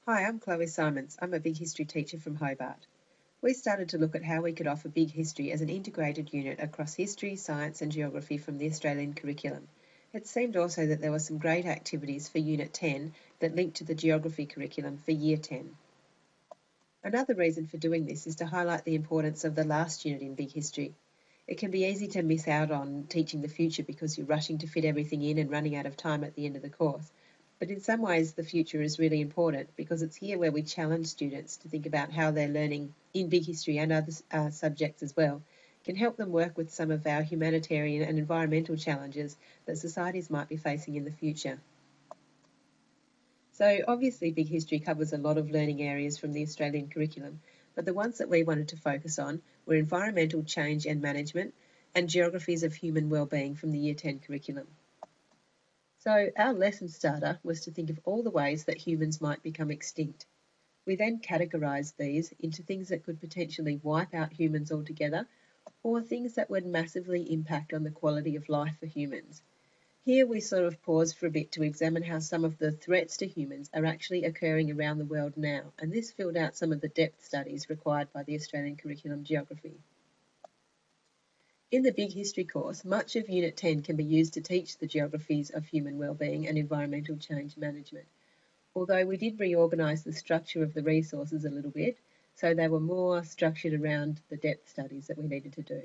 Hi, I'm Chloe Simons. I'm a Big History teacher from Hobart. We started to look at how we could offer Big History as an integrated unit across history, science and geography from the Australian curriculum. It seemed also that there were some great activities for Unit 10 that linked to the geography curriculum for Year 10. Another reason for doing this is to highlight the importance of the last unit in Big History. It can be easy to miss out on teaching the future because you're rushing to fit everything in and running out of time at the end of the course. But in some ways, the future is really important because it's here where we challenge students to think about how their learning in Big History and other subjects as well can help them work with some of our humanitarian and environmental challenges that societies might be facing in the future. So obviously Big History covers a lot of learning areas from the Australian curriculum, but the ones that we wanted to focus on were environmental change and management and geographies of human wellbeing from the Year 10 curriculum. So our lesson starter was to think of all the ways that humans might become extinct. We then categorised these into things that could potentially wipe out humans altogether or things that would massively impact on the quality of life for humans. Here we sort of pause for a bit to examine how some of the threats to humans are actually occurring around the world now, and this filled out some of the depth studies required by the Australian Curriculum Geography. In the Big History course, much of Unit 10 can be used to teach the geographies of human wellbeing and environmental change management, although we did reorganise the structure of the resources a little bit, so they were more structured around the depth studies that we needed to do.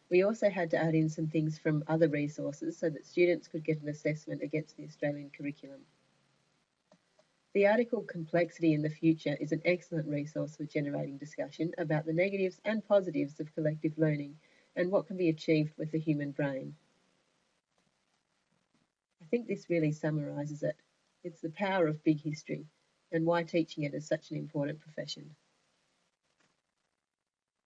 We also had to add in some things from other resources so that students could get an assessment against the Australian curriculum. The article Complexity in the Future is an excellent resource for generating discussion about the negatives and positives of collective learning and what can be achieved with the human brain. I think this really summarises it. It's the power of Big History and why teaching it is such an important profession.